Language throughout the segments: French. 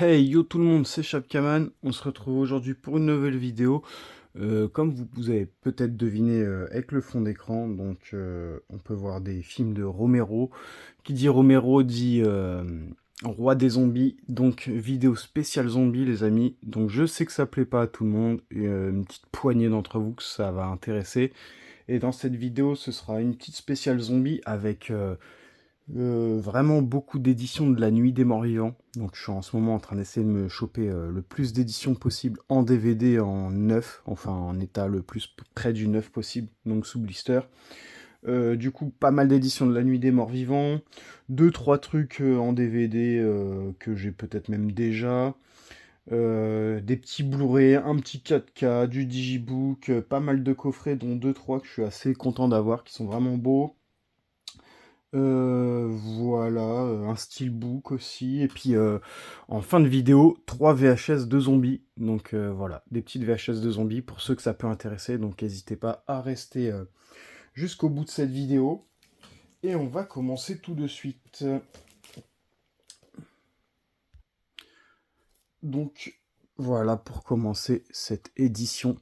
Hey yo tout le monde, c'est Chapkaman. On se retrouve aujourd'hui pour une nouvelle vidéo. Comme vous avez peut-être deviné avec le fond d'écran, on peut voir des films de Romero. Qui dit Romero dit roi des zombies, donc vidéo spéciale zombie les amis. Donc je sais que ça plaît pas à tout le monde, et, une petite poignée d'entre vous que ça va intéresser. Et dans cette vidéo, ce sera une petite spéciale zombie avec vraiment beaucoup d'éditions de la Nuit des Morts Vivants. Donc je suis en ce moment en train d'essayer de me choper le plus d'éditions possible en DVD en neuf, enfin en état le plus près du neuf possible, donc sous blister. Du coup, pas mal d'éditions de la Nuit des Morts Vivants, deux trois trucs en DVD que j'ai peut-être même déjà. Des petits Blu-ray, un petit 4K, du Digibook, pas mal de coffrets, dont deux trois que je suis assez content d'avoir, qui sont vraiment beaux. Voilà, un steelbook aussi, et puis en fin de vidéo, 3 VHS de zombies. Donc voilà, des petites VHS de zombies pour ceux que ça peut intéresser. Donc n'hésitez pas à rester jusqu'au bout de cette vidéo. Et on va commencer tout de suite. Donc voilà pour commencer cette édition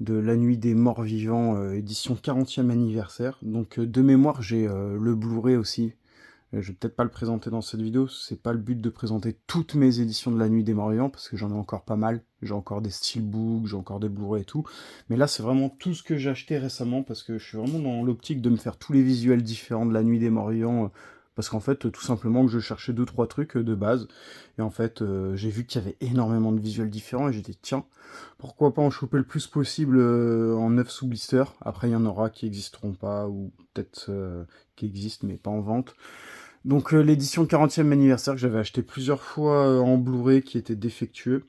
de La Nuit des Morts Vivants, édition 40e anniversaire. Donc de mémoire, j'ai le Blu-ray aussi. Je vais peut-être pas le présenter dans cette vidéo, c'est pas le but de présenter toutes mes éditions de La Nuit des Morts Vivants, parce que j'en ai encore pas mal. J'ai encore des steelbooks, j'ai encore des Blu-ray et tout. Mais là, c'est vraiment tout ce que j'ai acheté récemment, parce que je suis vraiment dans l'optique de me faire tous les visuels différents de La Nuit des Morts Vivants, parce qu'en fait, tout simplement que je cherchais deux trois trucs de base. Et en fait, j'ai vu qu'il y avait énormément de visuels différents, et j'ai dit, tiens, pourquoi pas en choper le plus possible en neuf sous blister. Après, il y en aura qui existeront pas, ou peut-être qui existent, mais pas en vente. Donc l'édition 40e anniversaire que j'avais acheté plusieurs fois en Blu-ray qui était défectueux.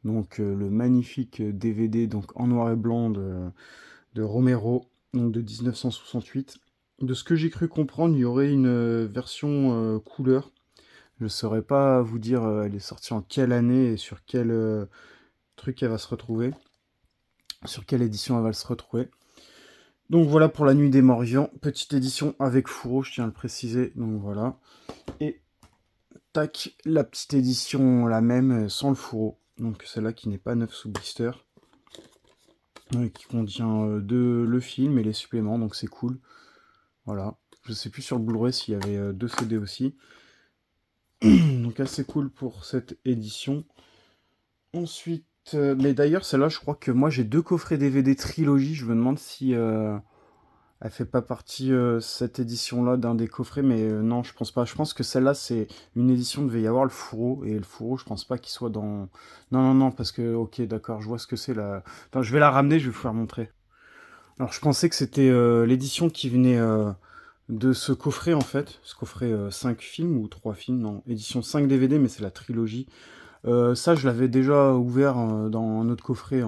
Donc le magnifique DVD donc en noir et blanc de Romero, donc de 1968. De ce que j'ai cru comprendre, il y aurait une version couleur. Je ne saurais pas vous dire elle est sortie en quelle année et sur quel truc elle va se retrouver. Sur quelle édition elle va se retrouver. Donc voilà pour la Nuit des Morts Vivants. Petite édition avec fourreau, je tiens à le préciser. Donc voilà. Et tac, la petite édition, la même, sans le fourreau. Donc celle-là qui n'est pas neuf sous blister. Qui contient le film et les suppléments, donc c'est cool. Voilà. Je sais plus sur le Blu-ray s'il y avait deux CD aussi. Donc assez cool pour cette édition. Ensuite, mais d'ailleurs celle-là, je crois que moi j'ai deux coffrets DVD trilogie. Je me demande si elle fait pas partie, cette édition-là, d'un des coffrets, mais non, je pense pas. Je pense que celle-là, c'est une édition, devait y avoir le fourreau, et le fourreau, je pense pas qu'il soit dans... Non, non, non, parce que, ok, d'accord, je vois ce que c'est, là. Attends, je vais la ramener, je vais vous la montrer. Alors, je pensais que c'était l'édition qui venait de ce coffret, en fait. Ce coffret 5 films, ou 3 films, non. Édition 5 DVD, mais c'est la trilogie. Ça, je l'avais déjà ouvert dans un autre coffret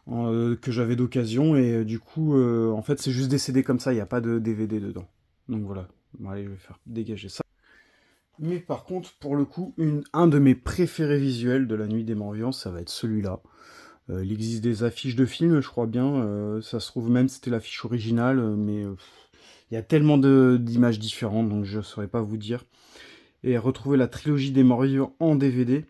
que j'avais d'occasion, et du coup, en fait, c'est juste des CD comme ça, il n'y a pas de DVD dedans. Donc voilà, bon, allez, je vais faire dégager ça. Mais par contre, pour le coup, un de mes préférés visuels de la Nuit des Morts Vivants, ça va être celui-là. Il existe des affiches de films, je crois bien, ça se trouve même c'était l'affiche originale, mais il y a tellement d'images différentes, donc je ne saurais pas vous dire. Et retrouver la trilogie des Morts Vivants en DVD,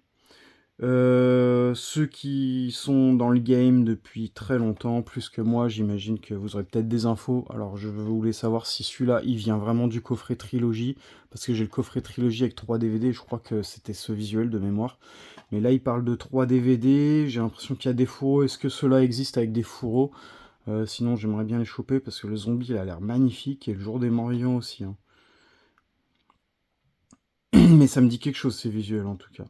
ceux qui sont dans le game depuis très longtemps, plus que moi, j'imagine que vous aurez peut-être des infos. Alors je voulais savoir si celui-là, il vient vraiment du coffret trilogie, parce que j'ai le coffret trilogie avec 3 DVD, je crois que c'était ce visuel de mémoire. Mais là, il parle de 3 DVD, j'ai l'impression qu'il y a des fourreaux. Est-ce que cela existe avec des fourreaux? Sinon, j'aimerais bien les choper, parce que le zombie, il a l'air magnifique, et le jour des morts vivants aussi, hein. Mais ça me dit quelque chose, ces visuels, en tout cas.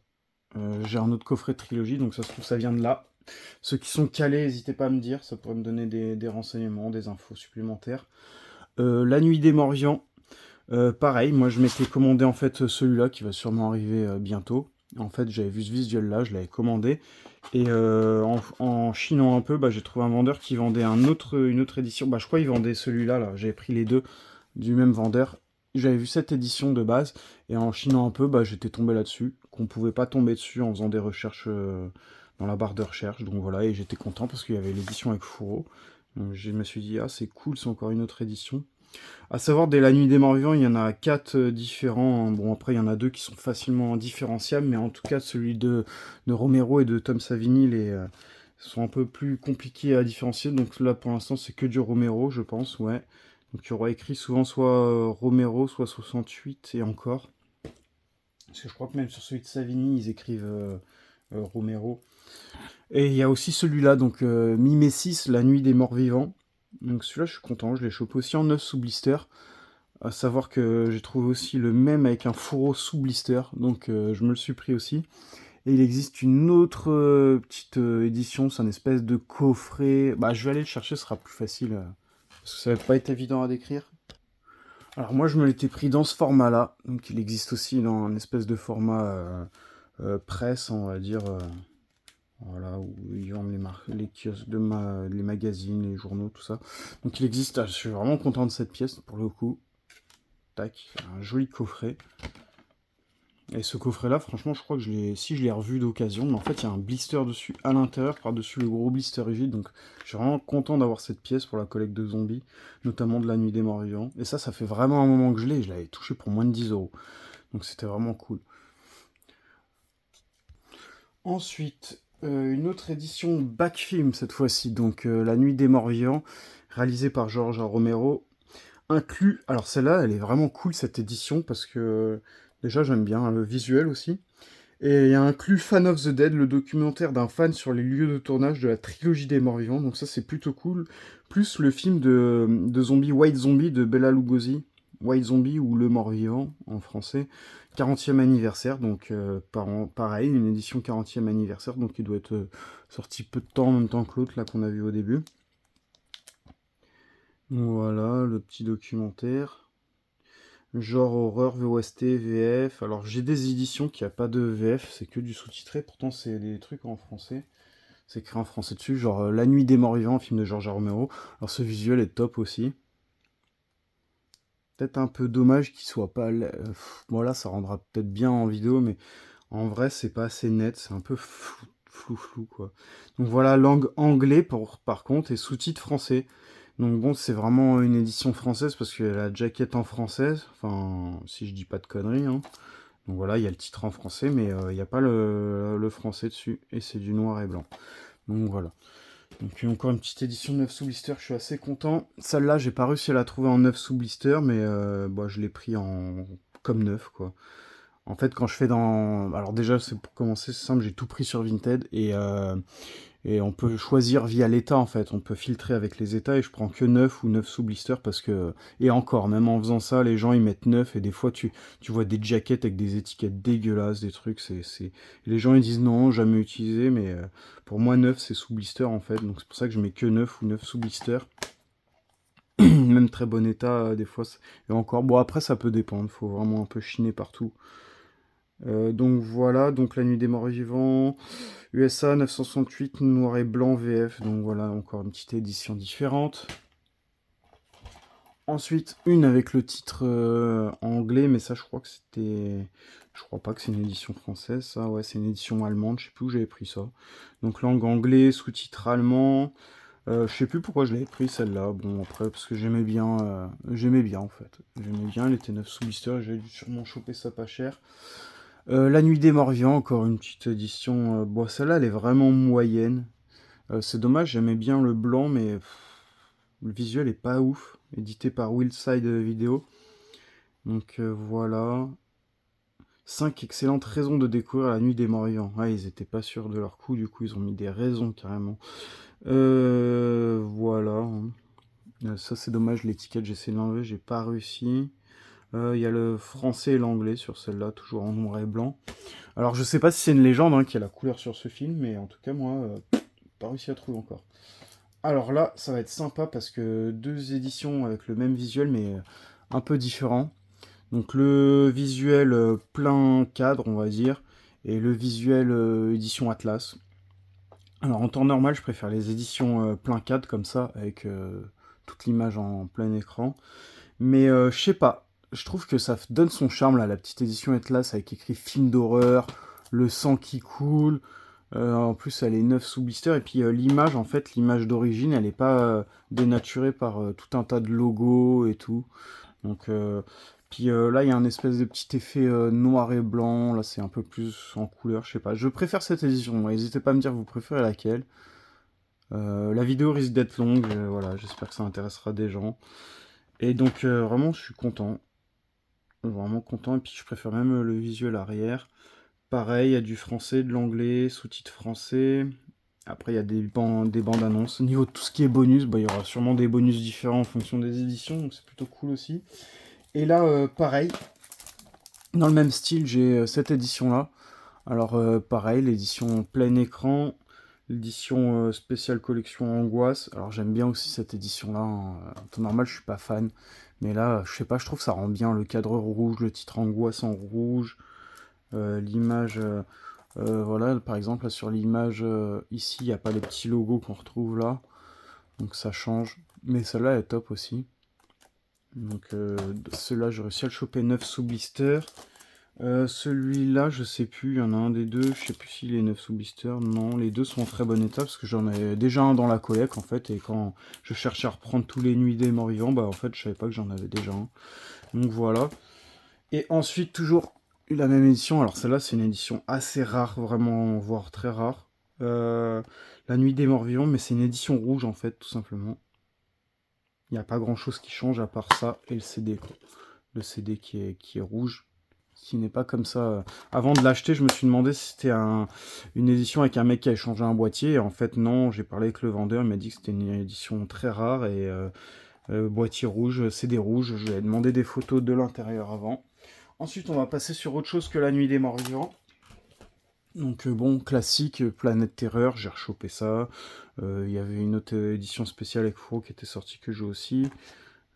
J'ai un autre coffret de trilogie, donc ça se trouve, ça vient de là. Ceux qui sont calés, n'hésitez pas à me dire, ça pourrait me donner des renseignements, des infos supplémentaires. La Nuit des Morts Vivants, pareil, moi je m'étais commandé en fait celui-là qui va sûrement arriver bientôt. En fait, j'avais vu ce visuel-là, je l'avais commandé. Et en chinant un peu, bah, j'ai trouvé un vendeur qui vendait une autre édition. Bah, je crois qu'il vendait celui-là, là. J'avais pris les deux du même vendeur. J'avais vu cette édition de base, et en chinant un peu, bah, j'étais tombé là-dessus, qu'on pouvait pas tomber dessus en faisant des recherches dans la barre de recherche. Donc voilà, et j'étais content parce qu'il y avait l'édition avec fourreau. Donc je me suis dit, ah c'est cool, c'est encore une autre édition. À savoir, dès La Nuit des Morts Vivants, il y en a 4 différents, hein. Bon, après, il y en a 2 qui sont facilement différenciables, mais en tout cas, celui de Romero et de Tom Savini, sont un peu plus compliqués à différencier. Donc là, pour l'instant, c'est que du Romero, je pense, ouais. Donc il y aura écrit souvent soit Romero, soit 68 et encore. Parce que je crois que même sur celui de Savini, ils écrivent Romero. Et il y a aussi celui-là, donc Mimesis, La Nuit des Morts Vivants. Donc celui-là, je suis content, je l'ai chopé aussi en 9 sous blister. À savoir que j'ai trouvé aussi le même avec un fourreau sous blister, donc je me le suis pris aussi. Et il existe une autre petite édition, c'est un espèce de coffret. Bah, je vais aller le chercher, ce sera plus facile, parce que ça va pas être évident à décrire. Alors moi, je me l'étais pris dans ce format-là, donc il existe aussi dans un espèce de format presse, on va dire, voilà, où ils vendent les kiosques, les magazines, les journaux, tout ça. Donc il existe, je suis vraiment content de cette pièce, pour le coup. Tac, un joli coffret. Et ce coffret-là, franchement, je crois que je l'ai revu d'occasion, mais en fait, il y a un blister dessus, à l'intérieur, par-dessus le gros blister rigide, donc je suis vraiment content d'avoir cette pièce pour la collecte de zombies, notamment de La Nuit des Morts Vivants. Et ça fait vraiment un moment que je l'ai, et je l'avais touché pour moins de 10 €. Donc c'était vraiment cool. Ensuite, une autre édition back film cette fois-ci, donc La Nuit des Morts Vivants, réalisée par George Romero, inclus. Alors celle-là, elle est vraiment cool cette édition parce que déjà j'aime bien le visuel aussi. Et il y a inclus Fan of the Dead, le documentaire d'un fan sur les lieux de tournage de la trilogie des morts vivants, donc ça c'est plutôt cool. Plus le film de zombie White Zombie de Bela Lugosi, White Zombie ou Le Mort Vivant en français, 40e anniversaire, donc pareil, une édition 40e anniversaire, donc il doit être sorti peu de temps en même temps que l'autre là qu'on a vu au début. Voilà, le petit documentaire. Genre horreur, VOST, VF. Alors j'ai des éditions qui a pas de VF, c'est que du sous-titré. Pourtant c'est des trucs en français. C'est écrit en français dessus, genre La Nuit des Morts Vivants, film de George Romero. Alors ce visuel est top aussi. Peut-être un peu dommage qu'il soit pas. Bon là ça rendra peut-être bien en vidéo, mais en vrai c'est pas assez net, c'est un peu flou quoi. Donc voilà, langue anglais par contre et sous-titres français. Donc bon, c'est vraiment une édition française parce que la jaquette en française, enfin, si je dis pas de conneries, hein. Donc voilà, il y a le titre en français, mais il n'y a pas le français dessus, et c'est du noir et blanc. Donc voilà. Donc encore une petite édition 9 sous blister, je suis assez content. Celle-là, j'ai pas réussi à la trouver en 9 sous blister, mais bah, je l'ai pris en comme 9 quoi. En fait, quand je fais dans... Alors déjà, c'est pour commencer, c'est simple, j'ai tout pris sur Vinted, et on peut choisir via l'état en fait, on peut filtrer avec les états et je prends que 9 ou 9 sous blister parce que... Et encore, même en faisant ça, les gens ils mettent 9 et des fois tu vois des jackets avec des étiquettes dégueulasses, des trucs, Et les gens ils disent non, jamais utilisé, mais pour moi 9 c'est sous blister en fait, donc c'est pour ça que je mets que 9 ou 9 sous blister. Même très bon état, des fois. Et encore, bon après ça peut dépendre, faut vraiment un peu chiner partout. Donc voilà, donc La Nuit des Morts Vivants, USA 968, noir et blanc VF, donc voilà, encore une petite édition différente. Ensuite, une avec le titre anglais, mais ça je crois que c'était... Je crois pas que c'est une édition française, ça, ouais, c'est une édition allemande, je sais plus où j'avais pris ça. Donc langue anglais, sous-titre allemand, je sais plus pourquoi je l'avais pris celle-là, bon après, parce que j'aimais bien en fait. J'aimais bien, elle était 9 sous blister, j'avais dû sûrement choper ça pas cher. La Nuit des Morts Vivants, encore une petite édition. Bon, celle-là, elle est vraiment moyenne. C'est dommage, j'aimais bien le blanc, mais le visuel est pas ouf. Édité par Willside Video. Donc voilà. 5 excellentes raisons de découvrir La Nuit des Morts Vivants. Ouais, ils étaient pas sûrs de leur coup, du coup, ils ont mis des raisons carrément. Voilà. Ça, c'est dommage, l'étiquette, j'essaie de l'enlever, j'ai pas réussi. Il y a le français et l'anglais sur celle-là, toujours en noir et blanc. Alors je sais pas si c'est une légende hein, qui a la couleur sur ce film, mais en tout cas moi, pas réussi à trouver encore. Alors là, ça va être sympa parce que 2 éditions avec le même visuel, mais un peu différent. Donc le visuel plein cadre, on va dire, et le visuel édition Atlas. Alors en temps normal, je préfère les éditions plein cadre comme ça, avec toute l'image en plein écran. Mais je sais pas, je trouve que ça donne son charme là, la petite édition Atlas avec écrit film d'horreur, le sang qui coule. En plus, elle est neuve sous blister. Et puis l'image, en fait, l'image d'origine, elle n'est pas dénaturée par tout un tas de logos et tout. Donc, puis là, il y a un espèce de petit effet noir et blanc. Là, c'est un peu plus en couleur, je sais pas. Je préfère cette édition. N'hésitez pas à me dire vous préférez laquelle. La vidéo risque d'être longue. Voilà, j'espère que ça intéressera des gens. Et donc, vraiment, je suis content. Vraiment content. Et puis, je préfère même le visuel arrière. Pareil, il y a du français, de l'anglais, sous-titres français. Après, il y a des bandes annonces. Au niveau de tout ce qui est bonus, bah, il y aura sûrement des bonus différents en fonction des éditions, donc c'est plutôt cool aussi. Et là, pareil, dans le même style, j'ai cette édition-là. Alors, pareil, l'édition plein écran, l'édition spéciale collection angoisse. Alors, j'aime bien aussi cette édition-là. En temps normal, je suis pas fan. Mais là, je sais pas, je trouve que ça rend bien le cadreur rouge, le titre angoisse en rouge, l'image. Voilà, par exemple, là, sur l'image, ici, il n'y a pas les petits logos qu'on retrouve là. Donc ça change. Mais celle-là est top aussi. Donc celui-là, j'ai réussi à le choper 9 sous blister. Celui-là, je sais plus, il y en a un des deux, je sais plus s'il est 9 sous blister. Non, les deux sont en très bon état parce que j'en ai déjà un dans la collecte en fait. Et quand je cherchais à reprendre tous les Nuits des Morts Vivants, bah en fait, je savais pas que j'en avais déjà un. Donc voilà. Et ensuite, toujours la même édition. Alors celle-là, c'est une édition assez rare, vraiment, voire très rare. La Nuit des Morts Vivants, mais c'est une édition rouge en fait, tout simplement. Il n'y a pas grand-chose qui change à part ça et le CD, quoi. Le CD qui est rouge, qui n'est pas comme ça. Avant de l'acheter, je me suis demandé si c'était une édition avec un mec qui avait changé un boîtier. Et en fait, non, j'ai parlé avec le vendeur, il m'a dit que c'était une édition très rare et boîtier rouge, CD rouge. Je lui ai demandé des photos de l'intérieur avant. Ensuite, on va passer sur autre chose que la Nuit des Morts Vivants. Donc bon, classique, Planète Terreur, j'ai rechopé ça. Il y avait une autre édition spéciale avec Furo qui était sortie que j'ai aussi.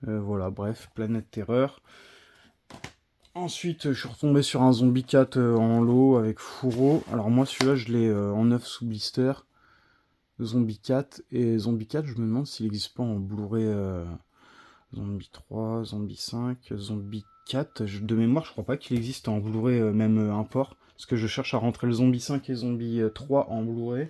Voilà, bref, Planète Terreur. Ensuite, je suis retombé sur un Zombie Cat en lot avec Furo. Alors moi, celui-là, je l'ai en 9 sous blister. Zombie Cat. Et Zombie Cat, je me demande s'il n'existe pas en Blu-ray Zombie 3, Zombie 5, Zombie 4. De mémoire, je crois pas qu'il existe en Blu-ray, même import. Parce que je cherche à rentrer le Zombie 5 et Zombie 3 en Blu-ray.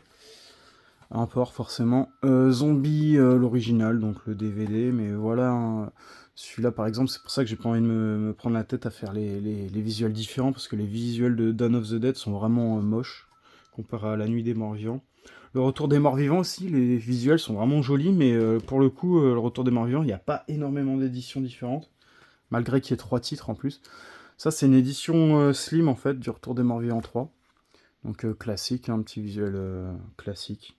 Import, forcément. Zombie, l'original, donc le DVD. Mais voilà, hein, celui-là, par exemple, c'est pour ça que j'ai pas envie de me prendre la tête à faire les visuels différents. Parce que les visuels de Dawn of the Dead sont vraiment moches, comparé à La Nuit des Morts Vivants. Le Retour des Morts Vivants aussi, les visuels sont vraiment jolis, mais pour le coup, le Retour des Morts Vivants, il n'y a pas énormément d'éditions différentes, malgré qu'il y ait 3 titres en plus. Ça, c'est une édition slim en fait, du Retour des Morts Vivants 3. Donc classique, un petit visuel classique.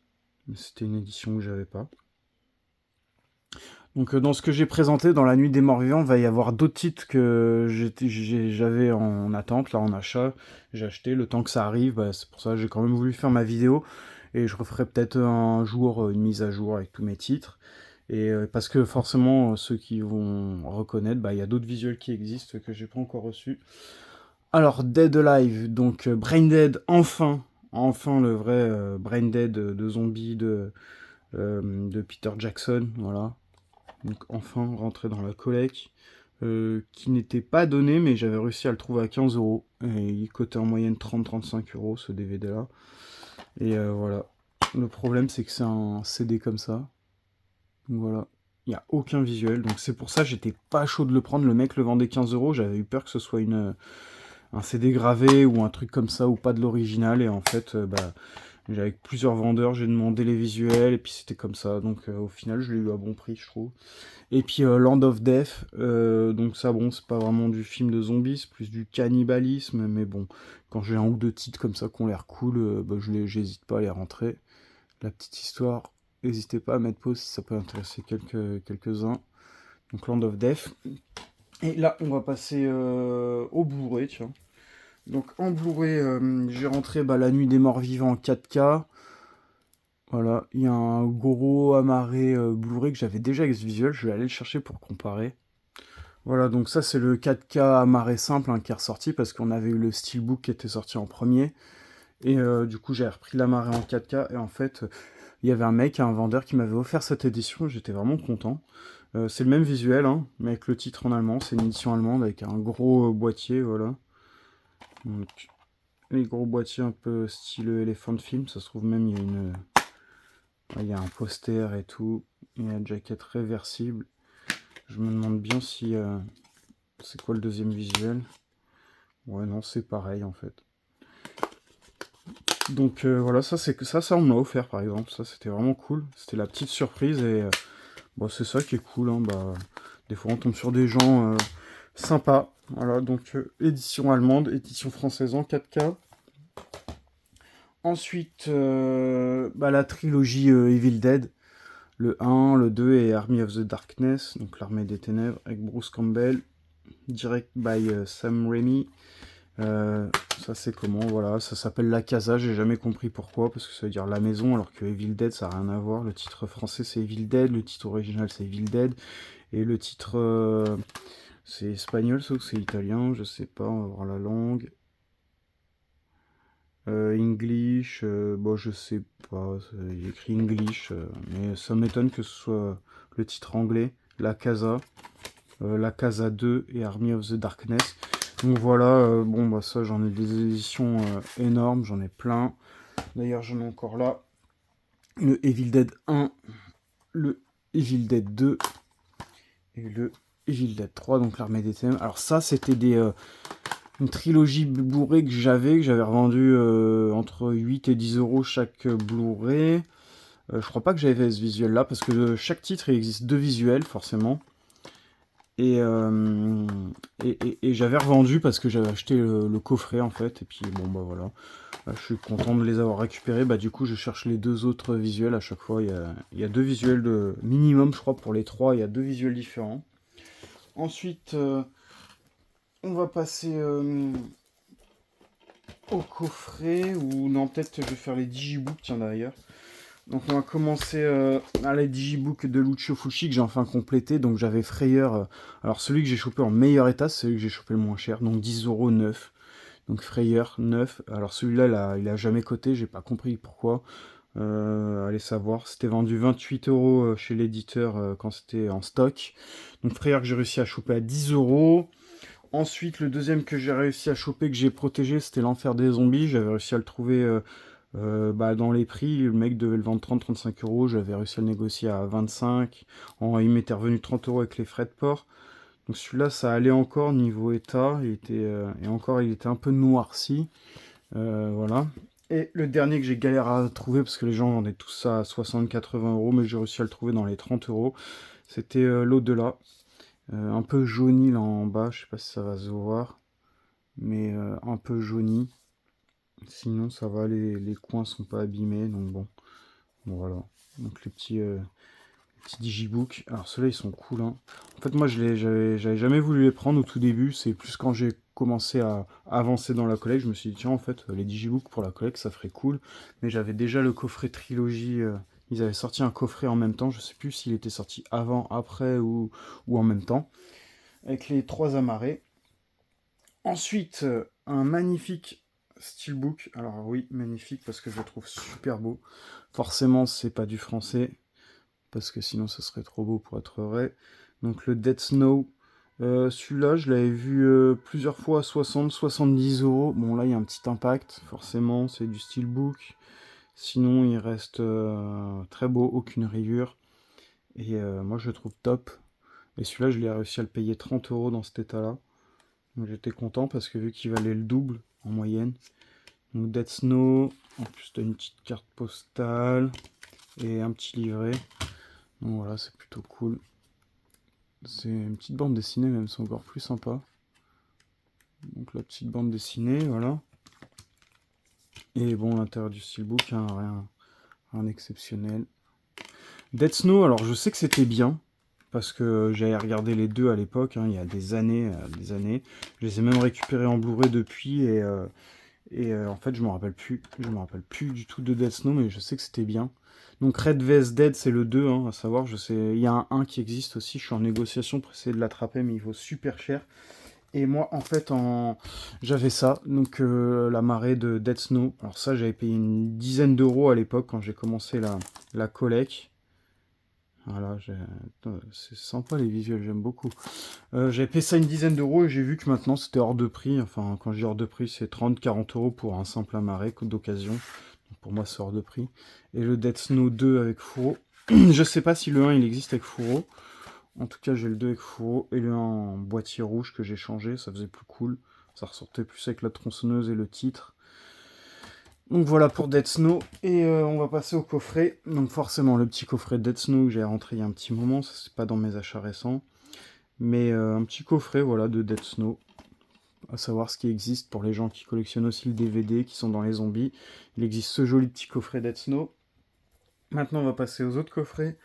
C'était une édition que j'avais pas. Donc dans ce que j'ai présenté dans La Nuit des Morts Vivants, il va y avoir d'autres titres que j'avais en attente, là en achat. J'ai acheté le temps que ça arrive, bah, c'est pour ça que j'ai quand même voulu faire ma vidéo. Et je referai peut-être un jour une mise à jour avec tous mes titres. Et parce que forcément, ceux qui vont reconnaître, bah, il y a d'autres visuels qui existent que j'ai pas encore reçus. Alors, Dead Alive, donc Brain Dead, enfin le vrai Brain Dead de zombie de Peter Jackson, voilà. Donc enfin rentré dans la collecte, qui n'était pas donné, mais j'avais réussi à le trouver à 15 euros. Et il cotait en moyenne 30-35 euros ce DVD là. Et voilà. Le problème, c'est que c'est un CD comme ça. Donc voilà. Il n'y a aucun visuel. Donc c'est pour ça que j'étais pas chaud de le prendre. Le mec le vendait 15 euros. J'avais eu peur que ce soit un CD gravé ou un truc comme ça, ou pas de l'original. Et en fait, bah, avec plusieurs vendeurs, j'ai demandé les visuels. Et puis c'était comme ça. Donc au final, je l'ai eu à bon prix, je trouve. Et puis Land of Death, donc ça bon, c'est pas vraiment du film de zombies, c'est plus du cannibalisme, mais bon, quand j'ai un ou deux titres comme ça qui ont l'air cool, bah, j'hésite pas à les rentrer. La petite histoire, n'hésitez pas à mettre pause si ça peut intéresser quelques-uns. Donc Land of Death. Et là, on va passer au Blu-ray, tiens. Donc en Blu-ray, j'ai rentré bah, La Nuit des Morts Vivants en 4K. Voilà, il y a un gros amarré Blu-ray que j'avais déjà avec ce visuel, je vais aller le chercher pour comparer. Voilà, donc ça c'est le 4K amarré simple hein, qui est ressorti parce qu'on avait eu le Steelbook qui était sorti en premier. Et du coup j'ai repris l'amarré en 4K et en fait il y avait un mec, un vendeur qui m'avait offert cette édition, j'étais vraiment content. C'est le même visuel, hein, mais avec le titre en allemand, c'est une édition allemande avec un gros boîtier, voilà. Donc, les gros boîtiers un peu style Elephant Film. Ça se trouve même, il y a il y a un poster et tout. Il y a une jaquette réversible. Je me demande bien si... c'est quoi le deuxième visuel? Ouais, non, c'est pareil en fait. Donc voilà, ça on me l'a offert par exemple. Ça, c'était vraiment cool. C'était la petite surprise et bon, c'est ça qui est cool. Hein, bah, des fois, on tombe sur des gens sympas. Voilà, donc édition allemande, édition française en 4K. Ensuite, bah, la trilogie Evil Dead. Le 1, le 2 et Army of the Darkness, donc l'armée des ténèbres, avec Bruce Campbell, direct by Sam Raimi. Ça c'est comment, voilà, ça s'appelle La Casa, j'ai jamais compris pourquoi, parce que ça veut dire la maison, alors que Evil Dead ça n'a rien à voir. Le titre français c'est Evil Dead, le titre original c'est Evil Dead, et le titre c'est espagnol, sauf que c'est italien, je sais pas, on va voir la langue. English, bon je sais pas, il écrit English, mais ça m'étonne que ce soit le titre anglais, La Casa, La Casa 2 et Army of the Darkness. Donc voilà, bon bah ça j'en ai des éditions énormes, j'en ai plein. D'ailleurs j'en ai encore là. Le Evil Dead 1, le Evil Dead 2 et le Evil Dead 3, donc l'armée des ténèbres. Alors ça c'était une trilogie Blu-ray que j'avais revendu entre 8 et 10 euros chaque Blu-ray. Je crois pas que j'avais fait ce visuel là, parce que de chaque titre il existe deux visuels forcément. Et j'avais revendu parce que j'avais acheté le coffret en fait. Et puis bon bah voilà. Là, je suis content de les avoir récupérés. Bah du coup je cherche les deux autres visuels à chaque fois. Il y a deux visuels de minimum je crois pour les trois. Il y a deux visuels différents. Ensuite on va passer au coffret. Ou non peut-être je vais faire les digibooks tiens d'ailleurs. Donc on va commencer à la digibooks de Lucio Fulci que j'ai enfin complété. Donc j'avais Frayeur. Alors celui que j'ai chopé en meilleur état, c'est celui que j'ai chopé le moins cher. Donc 10 euros neuf. Donc Frayeur 9. Alors celui-là, il a jamais coté. J'ai pas compris pourquoi. Allez savoir. C'était vendu 28 euros chez l'éditeur quand c'était en stock. Donc Frayeur que j'ai réussi à choper à 10 euros. Ensuite, le deuxième que j'ai réussi à choper, que j'ai protégé, c'était l'Enfer des Zombies. J'avais réussi à le trouver bah, dans les prix. Le mec devait le vendre 30-35 euros. J'avais réussi à le négocier à 25. Il m'était revenu 30 euros avec les frais de port. Donc celui-là, ça allait encore niveau état. Et encore, il était un peu noirci. Voilà. Et le dernier que j'ai galéré à trouver, parce que les gens vendaient tout ça à 60-80 euros, mais j'ai réussi à le trouver dans les 30 euros. C'était l'au-delà. Un peu jauni là en bas, je sais pas si ça va se voir, mais un peu jauni. Sinon ça va, les coins sont pas abîmés, donc bon, voilà. Donc les petits digibooks. Alors ceux-là ils sont cool. Hein. En fait moi j'avais jamais voulu les prendre au tout début, c'est plus quand j'ai commencé à avancer dans la collecte, je me suis dit tiens en fait les digibooks pour la collecte ça ferait cool, mais j'avais déjà le coffret trilogie. Ils avaient sorti un coffret en même temps, je sais plus s'il était sorti avant, après ou en même temps, avec les trois amarrés. Ensuite, un magnifique steelbook. Alors oui, magnifique parce que je le trouve super beau. Forcément, c'est pas du français, parce que sinon ça serait trop beau pour être vrai. Donc le Dead Snow. Celui-là, je l'avais vu plusieurs fois à 60-70 euros. Bon, là, il y a un petit impact. Forcément, c'est du steelbook. Sinon, il reste très beau, aucune rayure. Et moi, je le trouve top. Et celui-là, je l'ai réussi à le payer 30 euros dans cet état-là. Donc j'étais content parce que vu qu'il valait le double en moyenne. Donc Dead Snow, en plus t'as une petite carte postale et un petit livret. Donc voilà, c'est plutôt cool. C'est une petite bande dessinée même, c'est encore plus sympa. Donc la petite bande dessinée, voilà. Et bon, l'intérieur du steelbook, hein, rien d'exceptionnel. Dead Snow, alors je sais que c'était bien. Parce que j'avais regardé les deux à l'époque, hein, il y a des années, Je les ai même récupérés en Blu-ray depuis et en fait je me rappelle plus du tout de Dead Snow, mais je sais que c'était bien. Donc Red vs Dead c'est le 2, hein, à savoir, je sais, il y a un 1 qui existe aussi, je suis en négociation pour essayer de l'attraper, mais il vaut super cher. Et moi en fait j'avais ça, donc la marée de Dead Snow. Alors ça j'avais payé une dizaine d'euros à l'époque quand j'ai commencé la collecte. Voilà, c'est sympa les visuels, j'aime beaucoup. J'avais payé ça une dizaine d'euros et j'ai vu que maintenant c'était hors de prix. Enfin, quand je dis hors de prix, c'est 30-40 € pour un simple amarré d'occasion. Donc pour moi, c'est hors de prix. Et le Dead Snow 2 avec fourreau. Je sais pas si le 1 il existe avec fourreau. En tout cas, j'ai le 2 avec fourreau et le 1 en boîtier rouge que j'ai changé. Ça faisait plus cool. Ça ressortait plus avec la tronçonneuse et le titre. Donc voilà pour Dead Snow, et on va passer au coffret. Donc forcément le petit coffret Dead Snow que j'ai rentré il y a un petit moment, ça c'est pas dans mes achats récents. Mais un petit coffret voilà de Dead Snow, à savoir ce qui existe pour les gens qui collectionnent aussi le DVD, qui sont dans les zombies. Il existe ce joli petit coffret Dead Snow. Maintenant on va passer aux autres coffrets.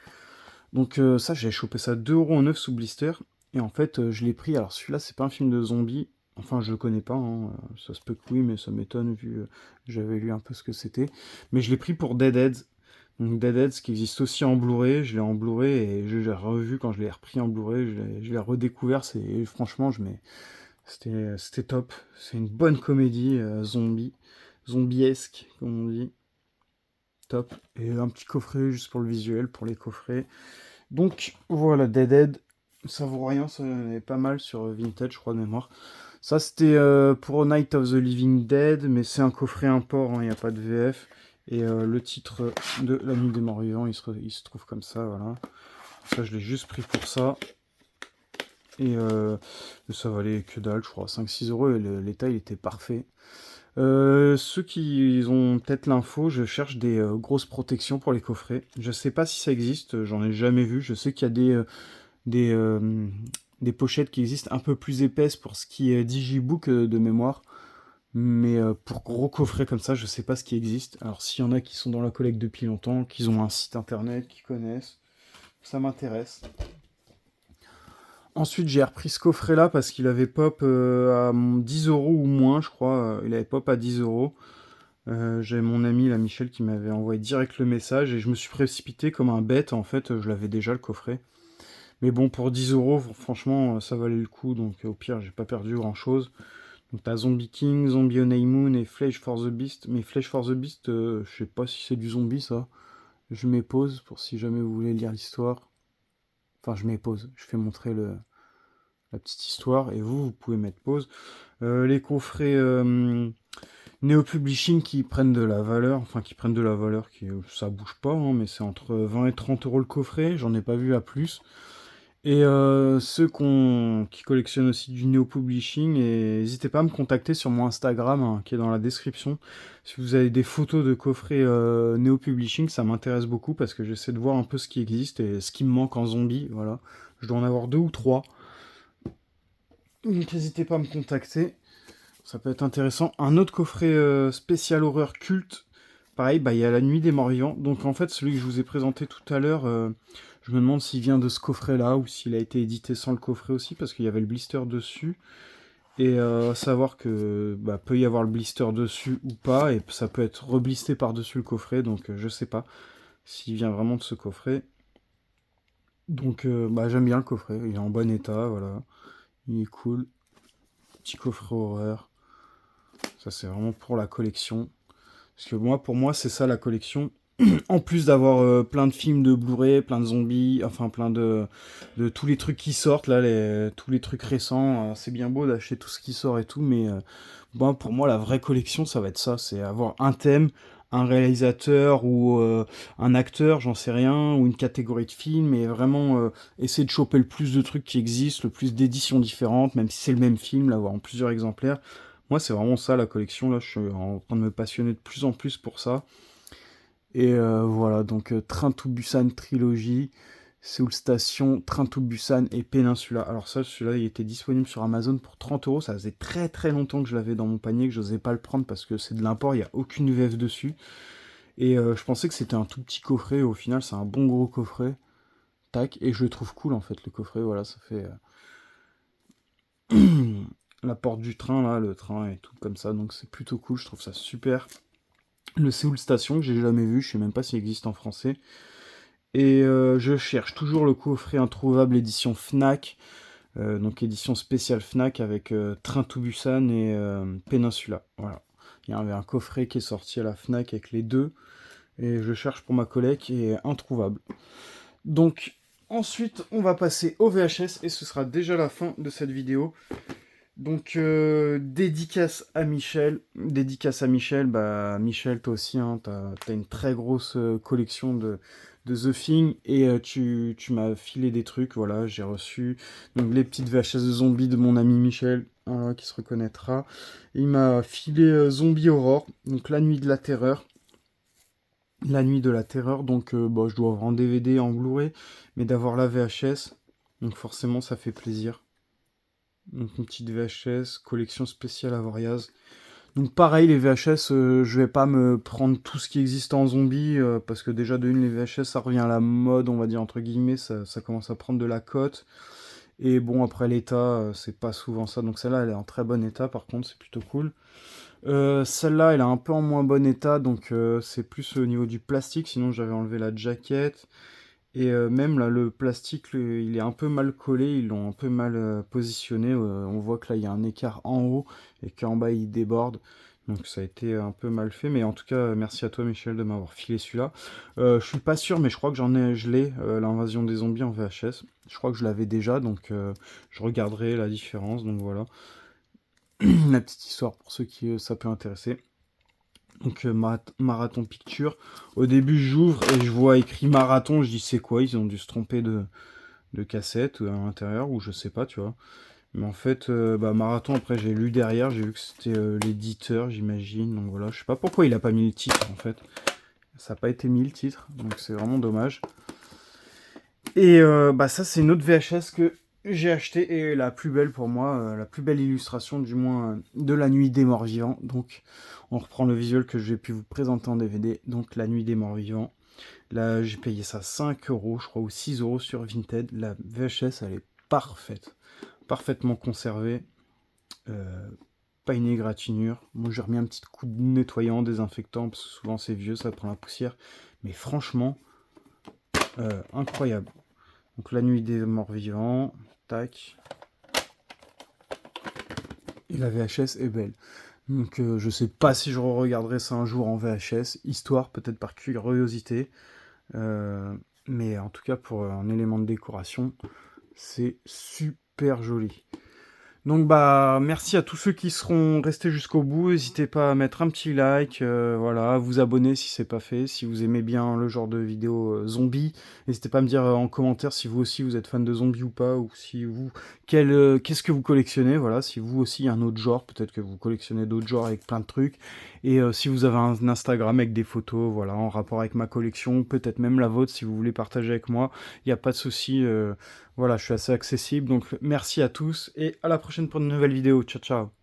Donc ça j'ai chopé ça 2 € en neuf sous blister. Et en fait je l'ai pris, alors celui-là c'est pas un film de zombies. Enfin, je le connais pas, hein. Ça se peut que oui, mais ça m'étonne vu j'avais lu un peu ce que c'était. Mais je l'ai pris pour Deadheads. Donc Deadheads qui existe aussi en Blu-ray, je l'ai en Blu-ray et je l'ai revu quand je l'ai repris en Blu-ray, je l'ai redécouvert, franchement, c'était top. C'est une bonne comédie zombiesque, comme on dit. Top. Et un petit coffret juste pour le visuel, pour les coffrets. Donc voilà, Deadhead, ça vaut rien, ça est pas mal sur Vintage, je crois de mémoire. Ça, c'était pour Night of the Living Dead, mais c'est un coffret import, il n'y a pas de VF. Et le titre de La Nuit des Morts Vivants, il se trouve comme ça, voilà. Ça, je l'ai juste pris pour ça. Et ça valait que dalle, je crois, 5-6 €, et l'état, il était parfait. Ceux qui ont peut-être l'info, je cherche des grosses protections pour les coffrets. Je sais pas si ça existe, j'en ai jamais vu. Je sais qu'il y a des, euh, des pochettes qui existent un peu plus épaisses pour ce qui est Digibook de mémoire. Mais pour gros coffrets comme ça, je sais pas ce qui existe. Alors s'il y en a qui sont dans la collecte depuis longtemps, qui ont un site internet, qui connaissent, ça m'intéresse. Ensuite, j'ai repris ce coffret-là parce qu'il avait pop à 10 € ou moins, je crois. Il avait pop à 10 €. J'avais mon ami, la Michel, qui m'avait envoyé direct le message et je me suis précipité comme un bête. En fait, je l'avais déjà le coffret. Mais bon, pour 10 €, franchement, ça valait le coup. Donc au pire, j'ai pas perdu grand-chose. Donc t'as Zombie King, Zombie on Moon et Flesh for the Beast. Mais Flesh for the Beast, je sais pas si c'est du zombie ça. Je mets pause pour si jamais vous voulez lire l'histoire. Enfin, je mets pause. Je fais montrer la petite histoire et vous pouvez mettre pause. Les coffrets Neo Publishing qui prennent de la valeur, enfin qui prennent de la valeur, ça bouge pas, hein, mais c'est entre 20 et 30 € le coffret. J'en ai pas vu à plus. Et ceux qui collectionnent aussi du Neo Publishing, et n'hésitez pas à me contacter sur mon Instagram hein, qui est dans la description. Si vous avez des photos de coffrets Neo Publishing, ça m'intéresse beaucoup parce que j'essaie de voir un peu ce qui existe et ce qui me manque en zombie. Voilà, je dois en avoir 2 ou 3. Donc n'hésitez pas à me contacter, ça peut être intéressant. Un autre coffret spécial horreur culte, pareil, bah il y a La Nuit des Morts Vivants. Donc en fait, celui que je vous ai présenté tout à l'heure, je me demande s'il vient de ce coffret-là ou s'il a été édité sans le coffret aussi, parce qu'il y avait le blister dessus. Et savoir que peut y avoir le blister dessus ou pas, et ça peut être reblisté par-dessus le coffret, donc je sais pas s'il vient vraiment de ce coffret. Donc j'aime bien le coffret, il est en bon état, voilà. Il est cool. Petit coffret horreur. Ça c'est vraiment pour la collection. Parce que pour moi, c'est ça la collection. En plus d'avoir plein de films de Blu-ray, plein de zombies, enfin plein de tous les trucs qui sortent, là, tous les trucs récents, c'est bien beau d'acheter tout ce qui sort et tout, mais pour moi, la vraie collection, ça va être ça, c'est avoir un thème, un réalisateur ou un acteur, j'en sais rien, ou une catégorie de films, et vraiment essayer de choper le plus de trucs qui existent, le plus d'éditions différentes, même si c'est le même film, l'avoir en plusieurs exemplaires. Moi, c'est vraiment ça la collection, là, je suis en train de me passionner de plus en plus pour ça. Et voilà, donc Train to Busan trilogie, Seoul Station, Train to Busan et Peninsula. Alors ça, celui-là, il était disponible sur Amazon pour 30 €. Ça faisait très très longtemps que je l'avais dans mon panier, que je n'osais pas le prendre parce que c'est de l'import, il n'y a aucune VF dessus. Et je pensais que c'était un tout petit coffret, au final c'est un bon gros coffret. Tac, et je le trouve cool en fait, le coffret, voilà, ça fait... la porte du train, là, le train et tout comme ça, donc c'est plutôt cool, je trouve ça super. Le Seoul Station, que j'ai jamais vu, je sais même pas s'il existe en français. Et je cherche toujours le coffret introuvable édition Fnac, donc édition spéciale Fnac avec Train to Busan et Peninsula. Voilà. Il y avait un coffret qui est sorti à la Fnac avec les deux, et je cherche pour ma collègue et introuvable. Donc, ensuite, on va passer au VHS et ce sera déjà la fin de cette vidéo. Donc, dédicace à Michel. Dédicace à Michel. Bah, Michel, toi aussi, hein, t'as une très grosse collection de The Thing et tu m'as filé des trucs. Voilà, j'ai reçu donc, les petites VHS de zombies de mon ami Michel, hein, qui se reconnaîtra. Il m'a filé Zombie Aurore, donc La Nuit de la Terreur. La Nuit de la Terreur, donc bah, je dois avoir en DVD, en Blu-ray, mais d'avoir la VHS, donc forcément ça fait plaisir. Donc une petite VHS, collection spéciale Avoriaz. Donc pareil, les VHS, je vais pas me prendre tout ce qui existe en zombie, parce que déjà de une, les VHS, ça revient à la mode, on va dire entre guillemets, ça commence à prendre de la cote. Et bon, après l'état, c'est pas souvent ça. Donc celle-là, elle est en très bon état, par contre, c'est plutôt cool. Celle-là, elle est un peu en moins bon état, donc c'est plus au niveau du plastique, sinon j'avais enlevé la jaquette. Et même là, le plastique, il est un peu mal collé, ils l'ont un peu mal positionné. On voit que là, il y a un écart en haut et qu'en bas, il déborde. Donc ça a été un peu mal fait, mais en tout cas, merci à toi, Michel, de m'avoir filé celui-là. Je suis pas sûr, mais je crois que je l'ai, l'invasion des zombies en VHS. Je crois que je l'avais déjà, donc je regarderai la différence, donc voilà. La petite histoire pour ceux qui ça peut intéresser. Donc Marathon Picture. Au début j'ouvre et je vois écrit Marathon, je dis c'est quoi, ils ont dû se tromper de cassette à l'intérieur ou je sais pas, tu vois. Mais en fait, bah, Marathon, après j'ai lu derrière, j'ai vu que c'était l'éditeur, j'imagine. Donc voilà, je sais pas pourquoi il a pas mis le titre en fait. Ça n'a pas été mis le titre, donc c'est vraiment dommage. Et bah ça c'est une autre VHS que j'ai acheté et la plus belle pour moi, la plus belle illustration du moins de La Nuit des Morts Vivants. Donc on reprend le visuel que j'ai pu vous présenter en DVD, donc La Nuit des Morts Vivants. Là j'ai payé ça 5 euros je crois ou 6 euros sur Vinted. La VHS elle est parfaite, parfaitement conservée, pas une égratignure. Moi j'ai remis un petit coup de nettoyant, désinfectant parce que souvent c'est vieux, ça prend la poussière. Mais franchement, incroyable. Donc La Nuit des Morts Vivants, tac. Et la VHS est belle. Donc je sais pas si je regarderai ça un jour en VHS, histoire peut-être par curiosité. Euh, mais en tout cas pour un élément de décoration, c'est super joli. Donc bah merci à tous ceux qui seront restés jusqu'au bout. N'hésitez pas à mettre un petit like, voilà, à vous abonner si c'est pas fait. Si vous aimez bien le genre de vidéo zombie, n'hésitez pas à me dire en commentaire si vous aussi vous êtes fan de zombies ou pas, ou si vous qu'est-ce que vous collectionnez, voilà. Si vous aussi il y a un autre genre, peut-être que vous collectionnez d'autres genres avec plein de trucs. Et si vous avez un Instagram avec des photos, voilà, en rapport avec ma collection, peut-être même la vôtre si vous voulez partager avec moi, il n'y a pas de souci. Voilà, je suis assez accessible, donc merci à tous et à la prochaine pour une nouvelle vidéo. Ciao, ciao.